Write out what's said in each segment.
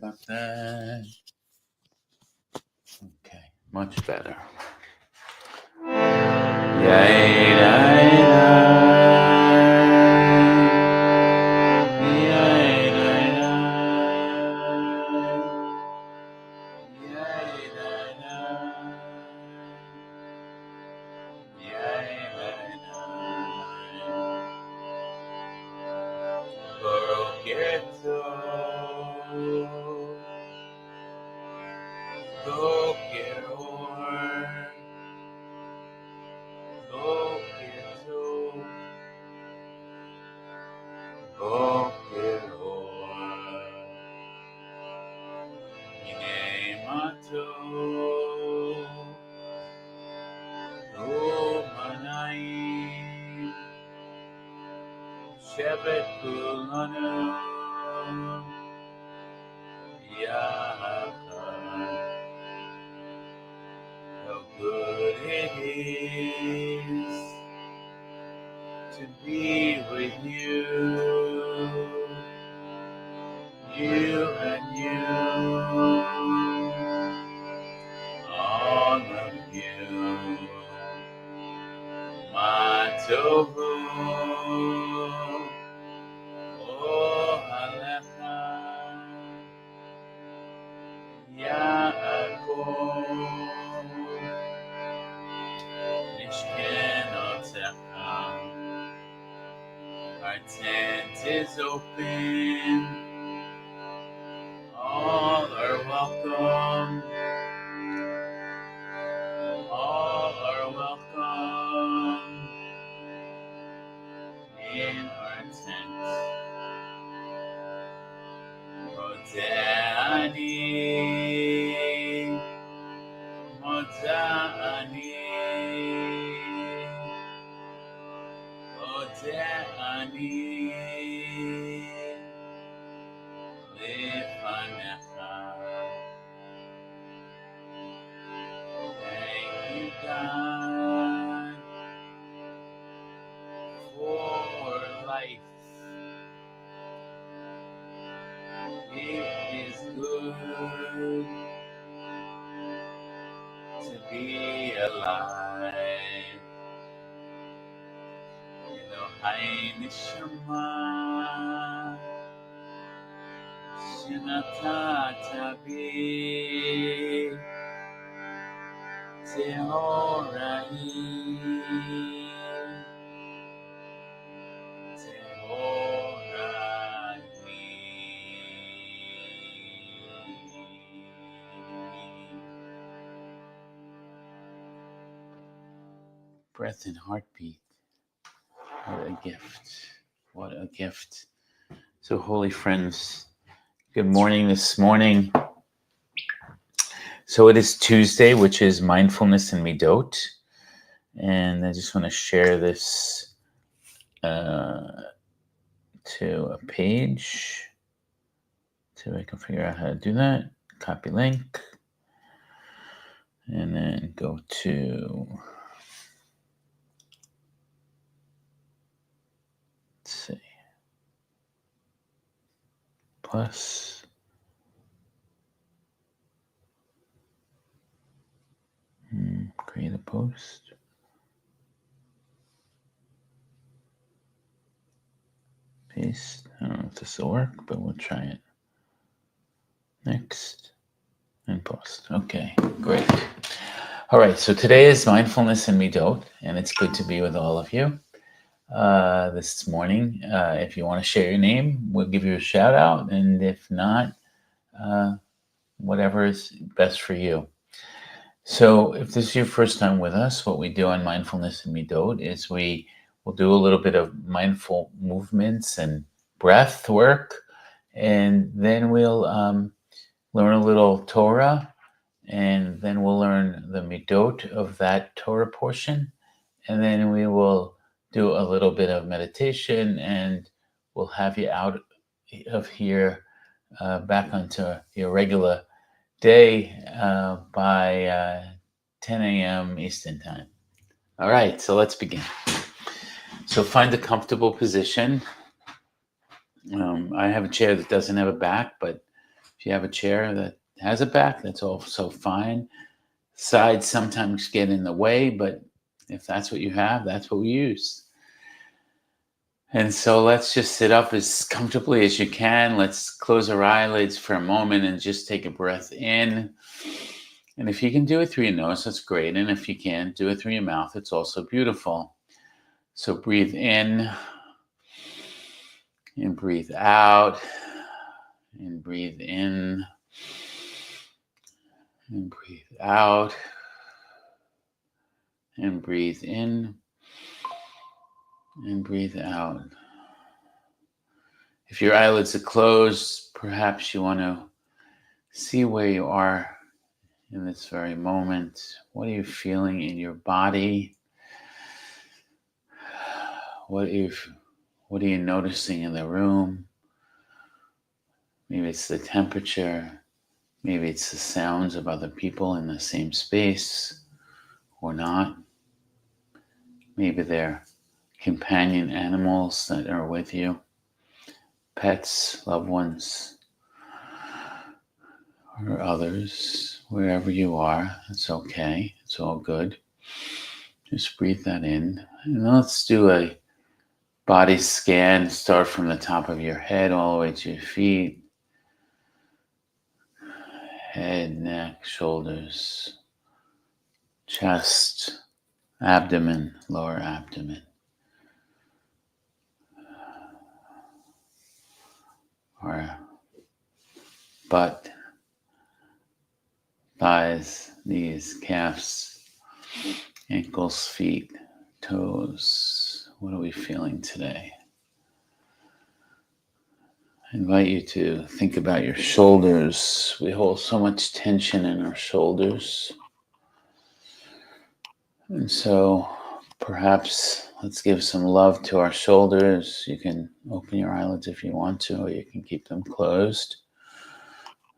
about that. Okay, much better. Shevet kulanu yachad. How good it is to be with you, you and you, all of you, my tohu. Oh, Alecha, Yaakov, Mishkenotecha. Our tent is open, all are welcome, all are welcome in our tent. Modani, lefanecha. Thank you, God, for life. It is good to be alive. Elohai neshama, shenatata bi tehorai, tehorai. Breath and heartbeat. What a gift. What a gift. So, holy friends, good morning this morning. So, it is Tuesday, which is Mindfulness and Middot. And I just want to share this to a page. See if I can figure out how to do that. Copy link. And then go to, let's see, plus. Create a post. Paste. I don't know if this will work, but we'll try it. Next. And post. Okay, great. All right, so today is Mindfulness and Middot, and it's good to be with all of you this morning. If you want to share your name, we'll give you a shout out, and if not, whatever is best for you. So if this is your first time with us, what we do on Mindfulness and Middot is we'll do a little bit of mindful movements and breath work, and then we'll learn a little Torah, and then we'll learn the Middot of that Torah portion, and then we will do a little bit of meditation, and we'll have you out of here back onto your regular day by 10 a.m. Eastern Time. All right, so let's begin. So find a comfortable position. I have a chair that doesn't have a back, but If you have a chair that has a back, that's also fine. Sides sometimes get in the way, but if that's what you have, that's what we use. And so let's just sit up as comfortably as you can. Let's close our eyelids for a moment and just take a breath in. And if you can do it through your nose, that's great. And if you can't, do it through your mouth. It's also beautiful. So breathe in and breathe out and breathe in and breathe out and breathe in and breathe out. If your eyelids are closed, perhaps you want to see where you are in this very moment. What are you feeling in your body? What are you noticing in the room? Maybe it's the temperature. Maybe it's the sounds of other people in the same space or not. Maybe they're companion animals that are with you, pets, loved ones, or others. Wherever you are, it's okay. It's all good. Just breathe that in. And let's do a body scan. Start from the top of your head all the way to your feet. Head, neck, shoulders, chest, abdomen, lower abdomen. Or butt, thighs, knees, calves, ankles, feet, toes. What are we feeling today? I invite you to think about your shoulders. We hold so much tension in our shoulders. And so perhaps let's give some love to our shoulders. You can open your eyelids if you want to, or you can keep them closed.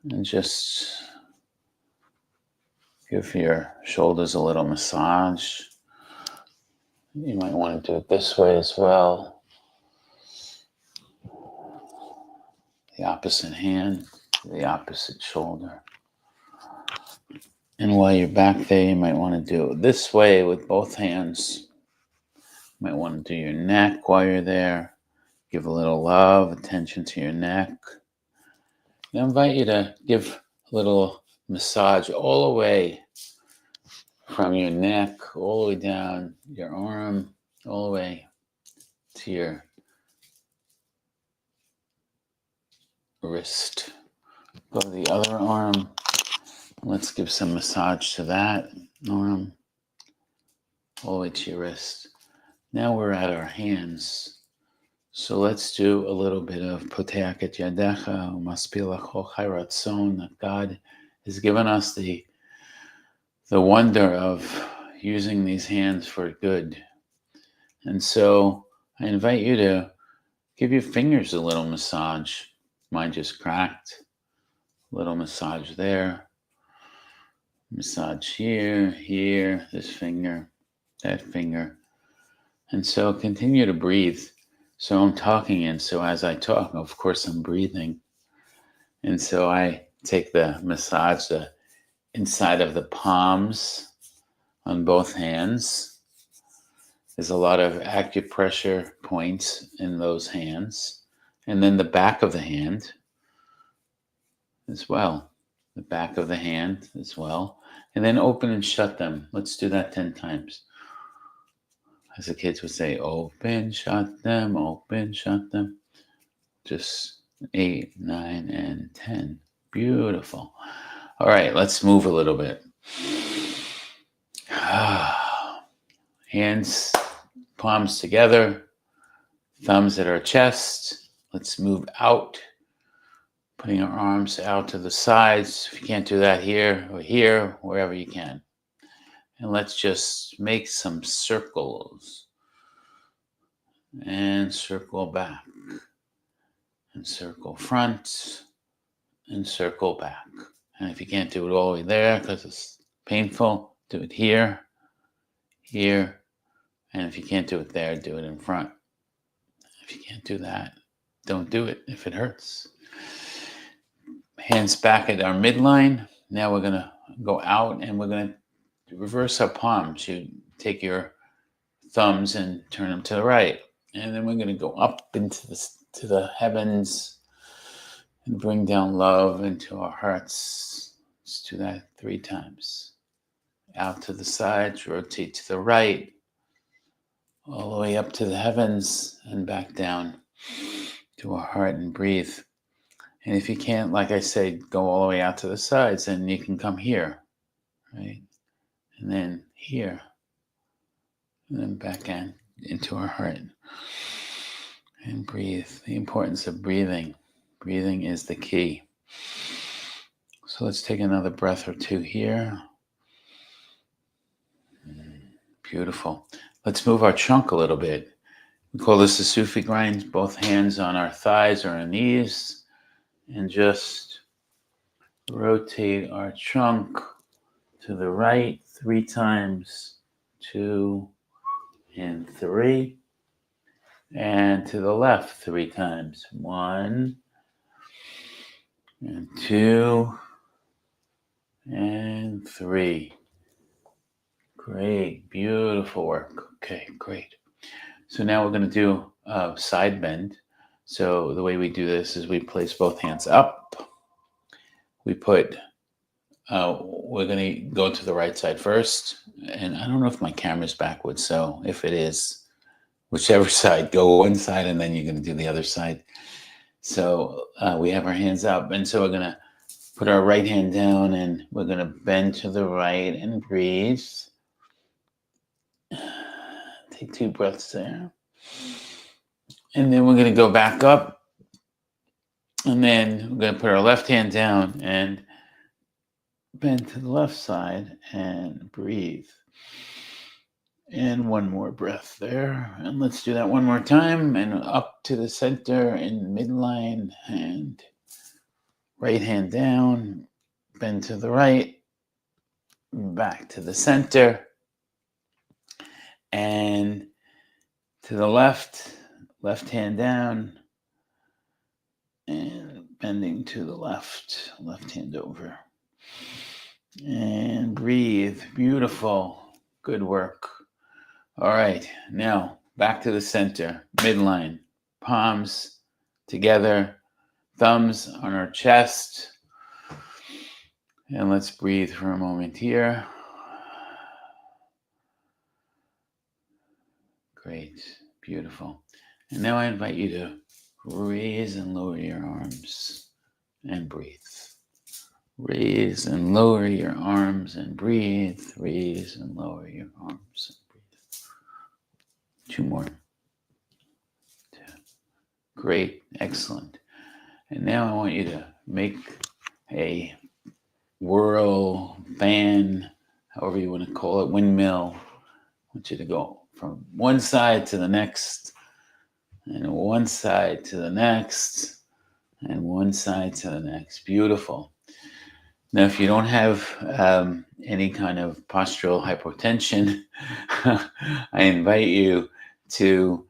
And just give your shoulders a little massage. You might want to do it this way as well. The opposite hand, the opposite shoulder. And while you're back there, you might want to do it this way with both hands. You might want to do your neck while you're there. Give a little love, attention to your neck. I invite you to give a little massage all the way from your neck, all the way down your arm, all the way to your wrist. Go to the other arm. Let's give some massage to that arm, all the way to your wrist. Now we're at our hands. So let's do a little bit of Poteach et Yadecha, Umaspilach Chai Ratzon, that God has given us the wonder of using these hands for good. And so I invite you to give your fingers a little massage. Mine just cracked. A little massage there. Massage here, here, this finger, that finger. And so continue to breathe. So I'm talking, and so as I talk, of course, I'm breathing. And so I take the massage the inside of the palms on both hands. There's a lot of acupressure points in those hands. And then the back of the hand as well. The back of the hand as well. And then open and shut them. Let's do that 10 times. As the kids would say, open, shut them, open, shut them. Just 8, 9, and 10. Beautiful. All right, let's move a little bit. Hands, palms together, thumbs at our chest. Let's move out, putting our arms out to the sides. If you can't do that here or here, wherever you can. And let's just make some circles. And circle back. And circle front. And circle back. And if you can't do it all the way there because it's painful, do it here, here. And if you can't do it there, do it in front. If you can't do that, don't do it if it hurts. Hands back at our midline. Now we're going to go out and we're going to reverse our palms. You take your thumbs and turn them to the right. And then we're going to go up into the heavens and bring down love into our hearts. Let's do that 3 times. Out to the sides, rotate to the right, all the way up to the heavens and back down to our heart and breathe. And if you can't, like I said, go all the way out to the sides, then you can come here, right? And then here, and then back into our heart. And breathe. The importance of breathing. Breathing is the key. So let's take another breath or 2 here. Beautiful. Let's move our trunk a little bit. We call this a Sufi grind. Both hands on our thighs or our knees. And just rotate our trunk to the right 3 times. 2 and 3. And to the left 3 times. 1 and 2 and 3. Great, beautiful work. Okay, great. So now we're going to do a side bend. So the way we do this is we place both hands up. We're going to go to the right side first. And I don't know if my camera's backwards, so if it is, whichever side, go one side and then you're going to do the other side. So we have our hands up, and so we're going to put our right hand down and we're going to bend to the right and breathe. Take 2 breaths there. And then we're going to go back up. And then we're going to put our left hand down and bend to the left side and breathe. And 1 more breath there. And let's do that 1 more time. And up to the center in midline. And right hand down. Bend to the right. Back to the center. And to the left hand down, and bending to the left hand over. And breathe, beautiful, good work. All right, now back to the center, midline, palms together, thumbs on our chest. And let's breathe for a moment here. Great, beautiful. And now I invite you to raise and lower your arms and breathe. Raise and lower your arms and breathe. Raise and lower your arms and breathe. 2 more. 2. Great, excellent. And now I want you to make a whirl, fan, however you want to call it, windmill. I want you to go from one side to the next, and one side to the next, and one side to the next. Beautiful. Now, if you don't have any kind of postural hypotension, I invite you to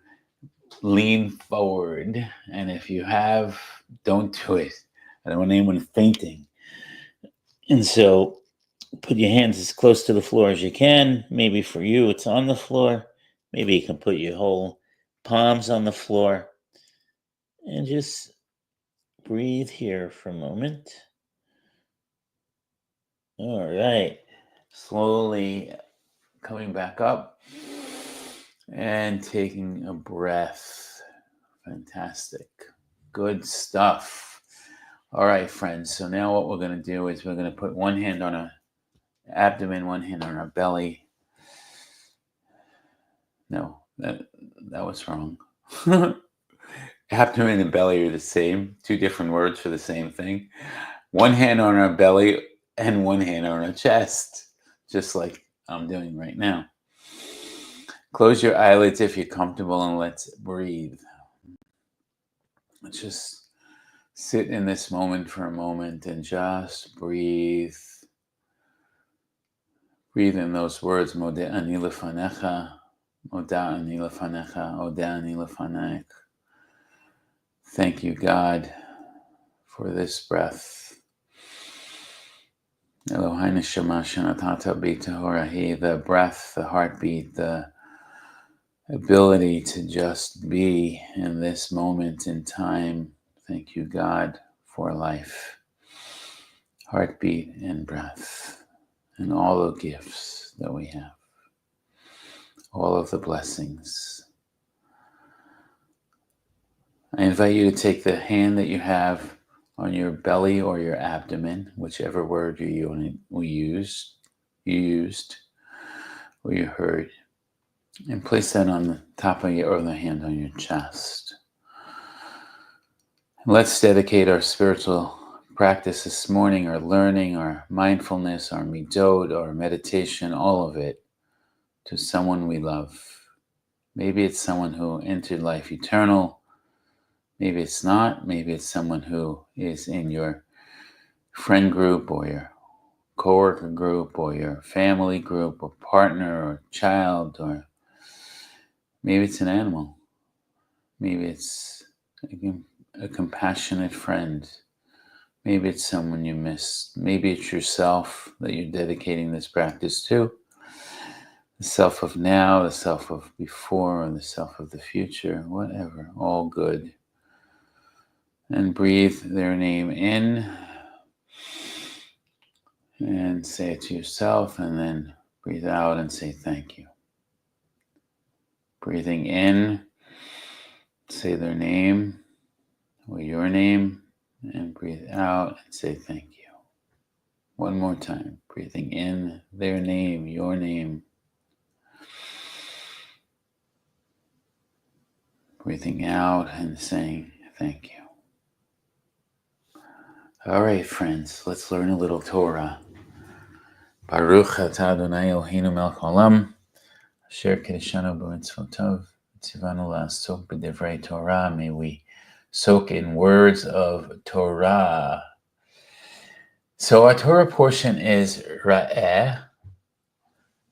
lean forward. And if you have, don't do it. I don't want anyone fainting. And so put your hands as close to the floor as you can. Maybe for you, it's on the floor. Maybe you can put your whole palms on the floor. And just breathe here for a moment. All right. Slowly coming back up and taking a breath. Fantastic. Good stuff. All right, friends. So now what we're going to do is we're going to put one hand on our abdomen, one hand on our belly. No, that was wrong. Abdomen and belly are the same. 2 different words for the same thing. One hand on our belly and one hand on our chest, just like I'm doing right now. Close your eyelids if you're comfortable and let's breathe. Let's just sit in this moment for a moment and just breathe. Breathe in those words, Moda'ani lefanecha, Moda'ani lefanecha, Oda'ani lefanek. Thank you, God, for this breath. Eloheinu Shema Shanatata B'Tahorahi, the breath, the heartbeat, the ability to just be in this moment in time. Thank you, God, for life, heartbeat, and breath, and all the gifts that we have, all of the blessings. I invite you to take the hand that you have on your belly or your abdomen, whichever word you used, or you heard, and place that on the top of your other hand on your chest. Let's dedicate our spiritual practice this morning, our learning, our mindfulness, our Middot, our meditation, all of it, to someone we love. Maybe it's someone who entered life eternal. Maybe it's not. Maybe it's someone who is in your friend group or your coworker group or your family group or partner or child, or maybe it's an animal. Maybe it's a compassionate friend. Maybe it's someone you missed. Maybe it's yourself that you're dedicating this practice to. The self of now, the self of before, or the self of the future, whatever, all good. And breathe their name in and say it to yourself, and then breathe out and say thank you. Breathing in, say their name or your name, and breathe out and say thank you. One more time. Breathing in, their name, your name. Breathing out and saying thank you. All right, friends, let's learn a little Torah. Baruch atah Adonai Eloheinu melech haolam, asher kiddushanu b'mitzvotav, tzivanu la'asok b'divrei Torah. May we soak in words of Torah. So our Torah portion is ra'eh,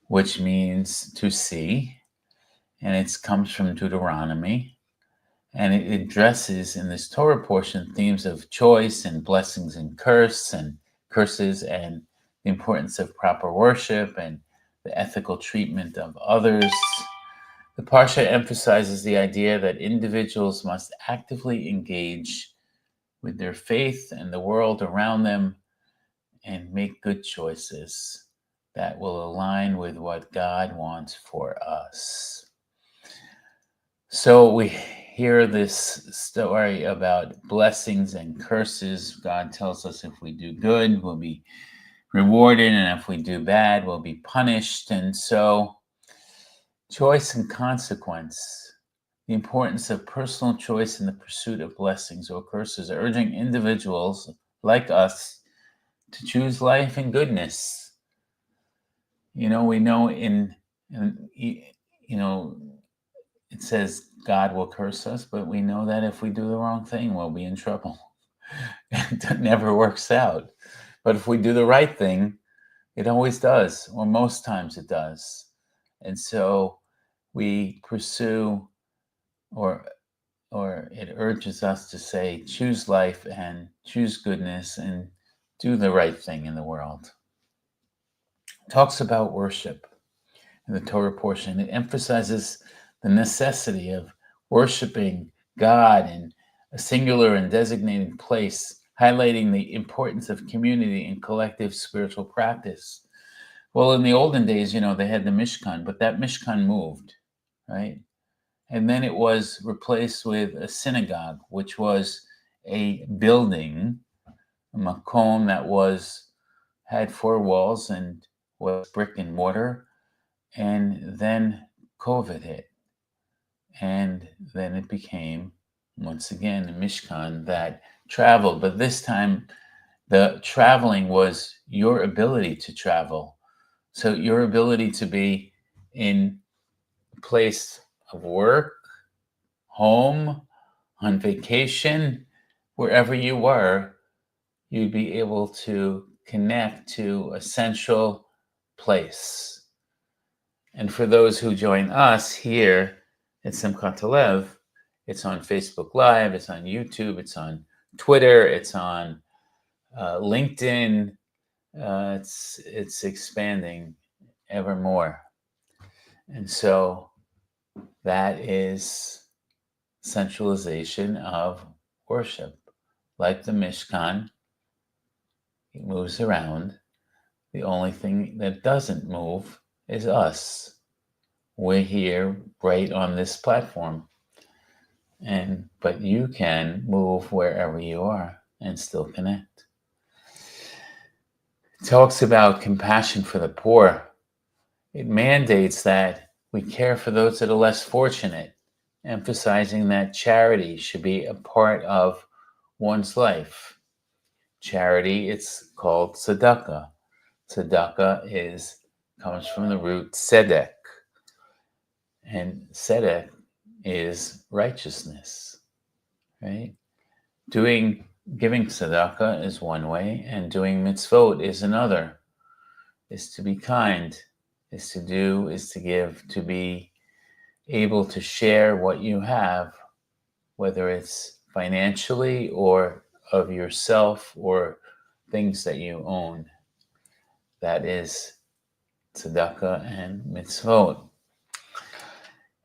which means to see, and it comes from Deuteronomy. And it addresses in this Torah portion themes of choice and blessings and curses and the importance of proper worship and the ethical treatment of others. The Parsha emphasizes the idea that individuals must actively engage with their faith and the world around them and make good choices that will align with what God wants for us. So we hear this story about blessings and curses. God tells us if we do good, we'll be rewarded, and if we do bad, we'll be punished. And so choice and consequence, the importance of personal choice in the pursuit of blessings or curses, urging individuals like us to choose life and goodness. We know it says God will curse us, but we know that if we do the wrong thing, we'll be in trouble. It never works out. But if we do the right thing, it always does, or most times it does. And so we pursue, or it urges us to say, choose life and choose goodness and do the right thing in the world. It talks about worship in the Torah portion. It emphasizes the necessity of worshiping God in a singular and designated place, highlighting the importance of community and collective spiritual practice. Well, in the olden days, they had the Mishkan, but that Mishkan moved, right? And then it was replaced with a synagogue, which was a building, a makom that had 4 walls and was brick and mortar. And then COVID hit. And then it became, once again, a Mishkan that traveled. But this time, the traveling was your ability to travel. So your ability to be in a place of work, home, on vacation, wherever you were, you'd be able to connect to a central place. And for those who join us here at Simchat Lev, it's on Facebook Live, it's on YouTube, it's on Twitter, it's on LinkedIn, it's expanding ever more. And so that is centralization of worship. Like the Mishkan, it moves around. The only thing that doesn't move is us. We're here right on this platform. But you can move wherever you are and still connect. It talks about compassion for the poor. It mandates that we care for those that are less fortunate, emphasizing that charity should be a part of one's life. Charity, it's called tzedakah. Tzedakah comes from the root tzedek, and tzedek is righteousness, right? Giving tzedakah is one way, and doing mitzvot is another. Is to be kind, is to give, to be able to share what you have, whether it's financially or of yourself or things that you own. That is tzedakah and mitzvot.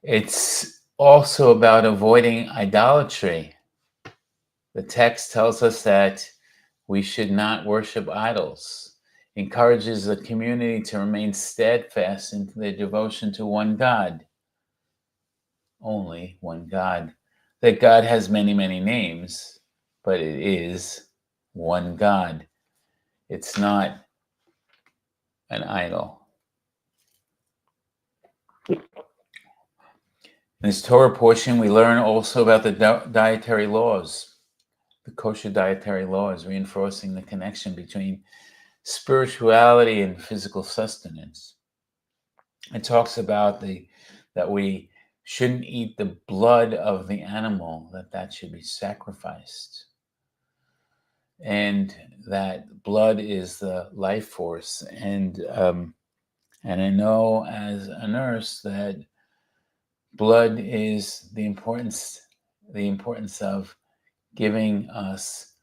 It's also about avoiding idolatry. The text tells us that we should not worship idols, encourages the community to remain steadfast in their devotion to one God, only one God. That God has many, many names, but it is one God. It's not an idol. In this Torah portion, we learn also about the dietary laws, the kosher dietary laws, reinforcing the connection between spirituality and physical sustenance. It talks about that we shouldn't eat the blood of the animal, that should be sacrificed. And that blood is the life force. And I know as a nurse that blood is the importance of giving us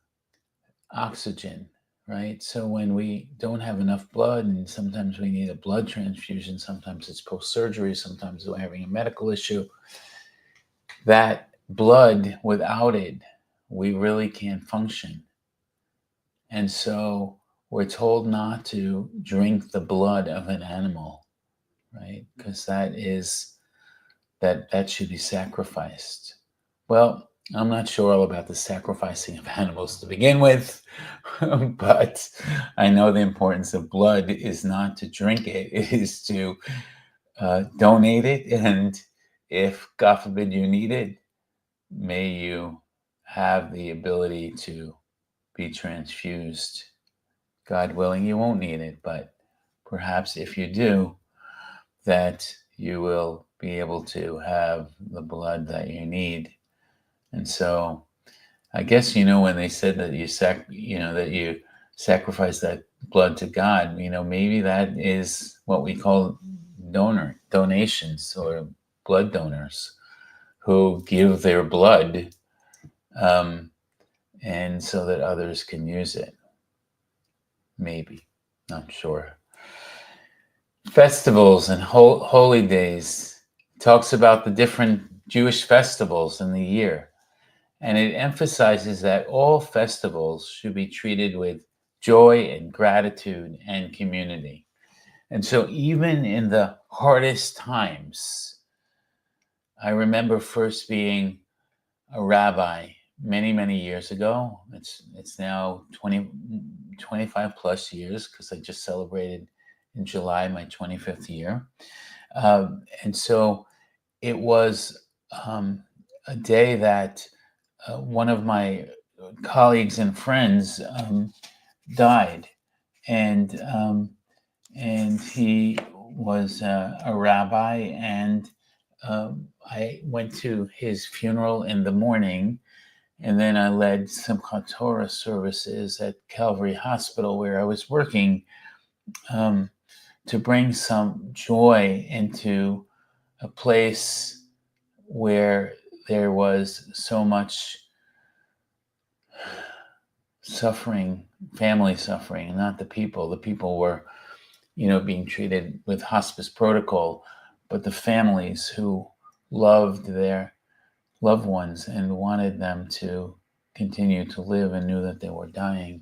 oxygen, right? So when we don't have enough blood, and sometimes we need a blood transfusion, sometimes it's post-surgery, sometimes we're having a medical issue, that blood, without it, we really can't function. And so we're told not to drink the blood of an animal, right? Because that should be sacrificed. Well, I'm not sure all about the sacrificing of animals to begin with, but I know the importance of blood is not to drink it, it is to donate it. And if, God forbid, you need it, may you have the ability to be transfused. God willing, you won't need it, but perhaps if you do, that you will be able to have the blood that you need. And so I guess, when they said that you sacrifice that blood to God, maybe that is what we call donations, or blood donors who give their blood, and so that others can use it. Maybe, not sure. Festivals and holy days. Talks about the different Jewish festivals in the year. And it emphasizes that all festivals should be treated with joy and gratitude and community. And so even in the hardest times, I remember first being a rabbi many, many years ago. It's now 25 plus years, because I just celebrated in July my 25th year. And so it was a day that one of my colleagues and friends died, and he was a rabbi, and I went to his funeral in the morning, and then I led some Torah services at Calvary Hospital, where I was working, to bring some joy into a place where there was so much suffering, family suffering, and not the people. The people were, being treated with hospice protocol, but the families who loved their loved ones and wanted them to continue to live and knew that they were dying.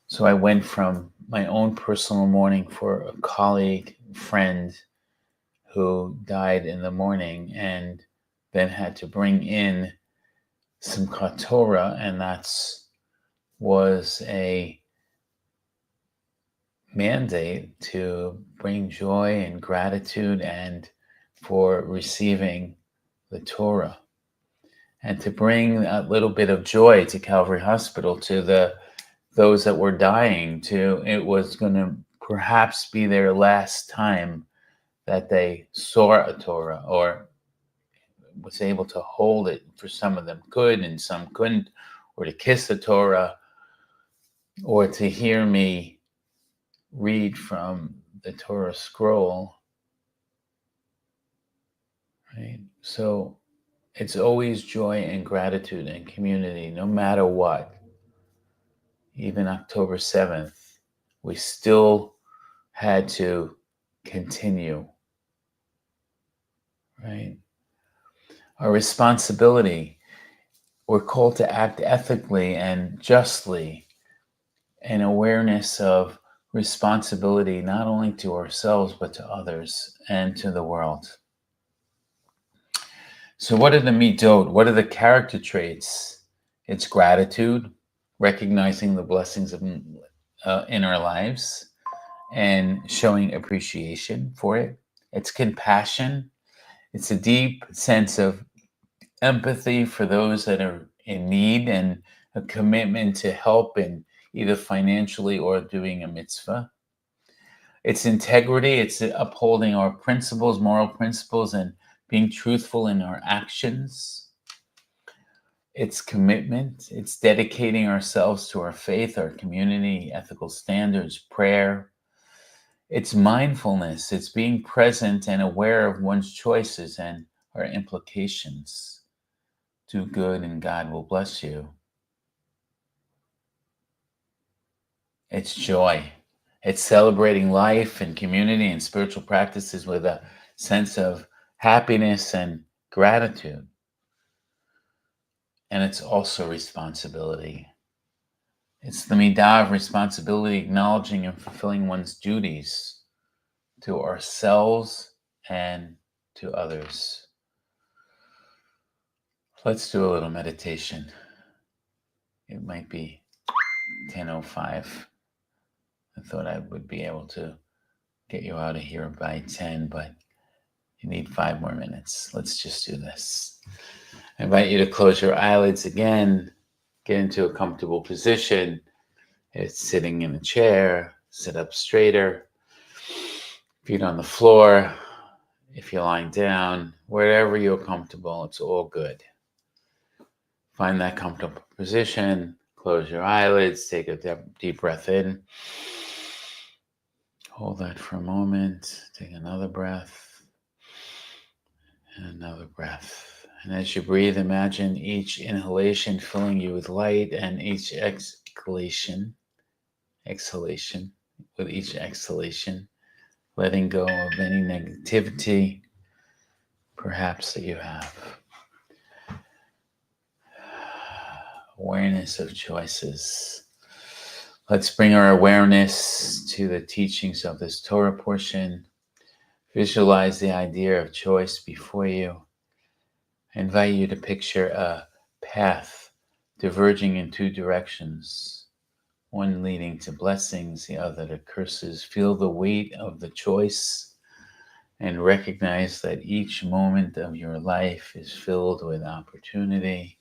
So I went from my own personal mourning for a colleague, friend who died in the morning, and then had to bring in some Torah, and was a mandate to bring joy and gratitude and for receiving the Torah, and to bring a little bit of joy to Calvary Hospital, to those that were dying. It was going to perhaps be their last time that they saw a Torah, or was able to hold it. For some of them could and some couldn't, or to kiss the Torah, or to hear me read from the Torah scroll, right? So it's always joy and gratitude and community, no matter what. Even October 7th, we still had to continue, right? Our responsibility, we're called to act ethically and justly, an awareness of responsibility not only to ourselves but to others and to the world. So what are the Midot? What are the character traits? It's gratitude, recognizing the blessings in our lives and showing appreciation for it. It's compassion. It's a deep sense of empathy for those that are in need, and a commitment to help in either financially or doing a mitzvah. It's integrity. It's upholding our principles, moral principles, and being truthful in our actions. It's commitment. It's dedicating ourselves to our faith, our community, ethical standards, prayer. It's mindfulness. It's being present and aware of one's choices and our implications. Do good and God will bless you. It's joy. It's celebrating life and community and spiritual practices with a sense of happiness and gratitude. And it's also responsibility. It's the midah of responsibility, acknowledging and fulfilling one's duties to ourselves and to others. Let's do a little meditation. It might be 10:05. I thought I would be able to get you out of here by 10, but you need 5 more minutes. Let's just do this. I invite you to close your eyelids again, get into a comfortable position. It's sitting in a chair, sit up straighter, feet on the floor. If you're lying down, wherever you're comfortable, it's all good. Find that comfortable position, close your eyelids, take a deep breath in. Hold that for a moment, take another breath, and another breath. And as you breathe, imagine each inhalation filling you with light, and each exhalation, with each exhalation, letting go of any negativity, perhaps, that you have. Awareness of choices. Let's bring our awareness to the teachings of this Torah portion. Visualize the idea of choice before you. I invite you to picture a path diverging in 2 directions, one leading to blessings, the other to curses. Feel the weight of the choice and recognize that each moment of your life is filled with opportunity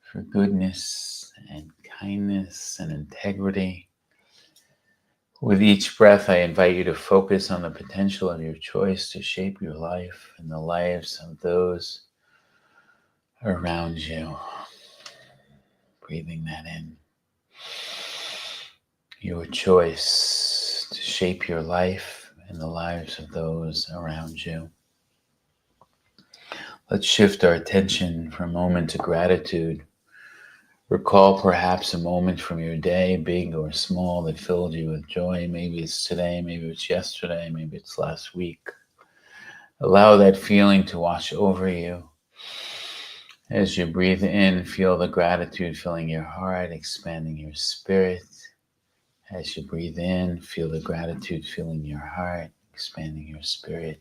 for goodness and kindness and integrity. With each breath, I invite you to focus on the potential of your choice to shape your life and the lives of those around you. Breathing that in. Your choice to shape your life and the lives of those around you. Let's shift our attention for a moment to gratitude. Recall perhaps a moment from your day, big or small, that filled you with joy. Maybe it's today, maybe it's yesterday, maybe it's last week. Allow that feeling to wash over you. As you breathe in, feel the gratitude filling your heart, expanding your spirit. As you breathe in, feel the gratitude filling your heart, expanding your spirit.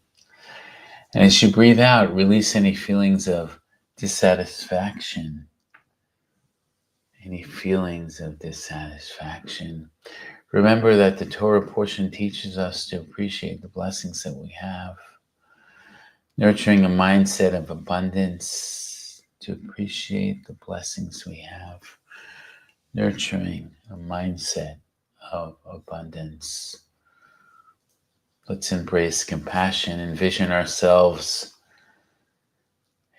And as you breathe out, release any feelings of dissatisfaction, any feelings of dissatisfaction. Remember that the Torah portion teaches us to appreciate the blessings that we have, nurturing a mindset of abundance, to appreciate the blessings we have, nurturing a mindset of abundance. Let's embrace compassion, envision ourselves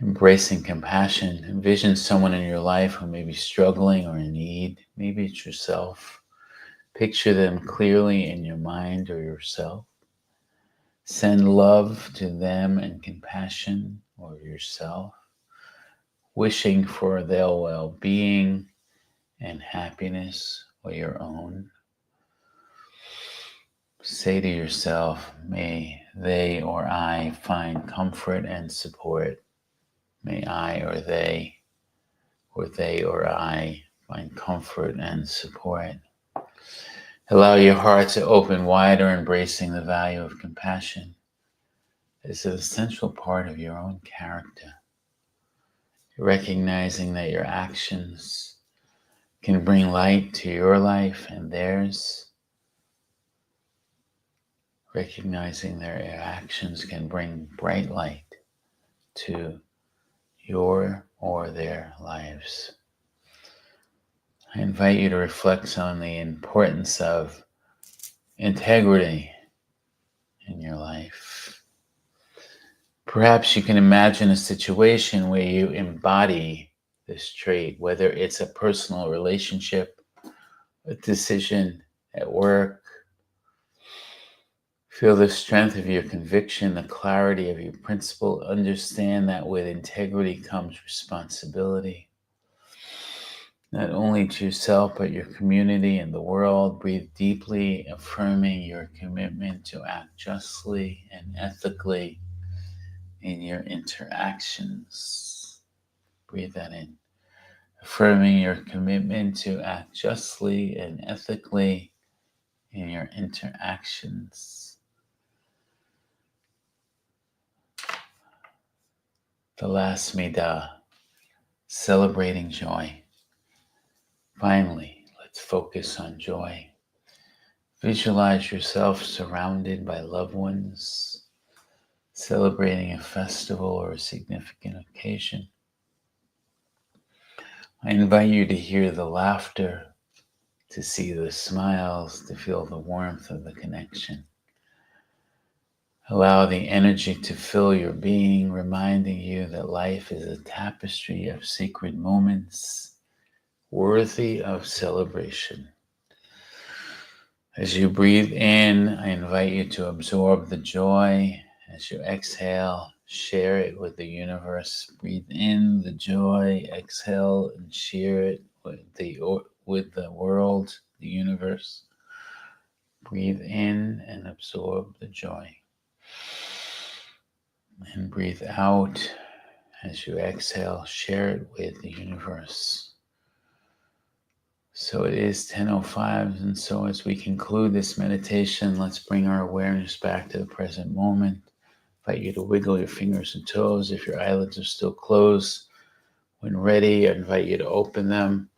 embracing compassion. Envision someone in your life who may be struggling or in need. Maybe it's yourself. Picture them clearly in your mind or yourself. Send love to them and compassion or yourself, wishing for their well-being and happiness or your own. Say to yourself, may they or I find comfort and support. May I or they or I find comfort and support. Allow your heart to open wider, embracing the value of compassion as an essential part of your own character. Recognizing that your actions can bring light to your life and theirs. Recognizing that your actions can bring bright light to your or their lives. I invite you to reflect on the importance of integrity in your life. Perhaps you can imagine a situation where you embody this trait, whether it's a personal relationship, a decision at work. Feel the strength of your conviction, the clarity of your principle. Understand that with integrity comes responsibility, not only to yourself, but your community and the world. Breathe deeply, affirming your commitment to act justly and ethically in your interactions. Breathe that in. Affirming your commitment to act justly and ethically in your interactions. The last midah, celebrating joy. Finally, let's focus on joy. Visualize yourself surrounded by loved ones, celebrating a festival or a significant occasion. I invite you to hear the laughter, to see the smiles, to feel the warmth of the connection. Allow the energy to fill your being, reminding you that life is a tapestry of sacred moments worthy of celebration. As you breathe in, I invite you to absorb the joy. As you exhale, share it with the universe. Breathe in the joy, exhale and share it with the world, the universe. Breathe in and absorb the joy. And breathe out as you exhale, share it with the universe. So it is 10:05, and so as we conclude this meditation, let's bring our awareness back to the present moment. I invite you to wiggle your fingers and toes if your eyelids are still closed. When ready, I invite you to open them.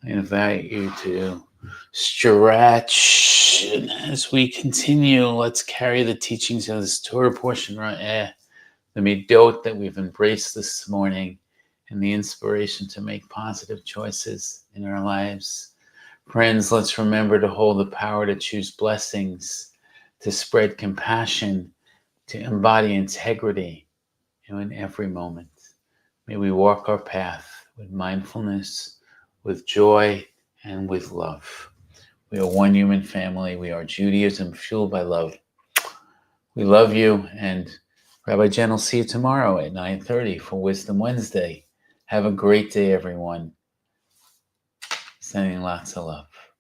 I invite you to stretch. And as we continue, let's carry the teachings of this Torah portion, the Middot that we've embraced this morning, and the inspiration to make positive choices in our lives. Friends, let's remember to hold the power to choose blessings, to spread compassion, to embody integrity in every moment. May we walk our path with mindfulness, with joy, and with love. We are one human family. We are Judaism fueled by love. We love you, and Rabbi Jen will see you tomorrow at 9:30 for Wisdom Wednesday. Have a great day, everyone. Sending lots of love.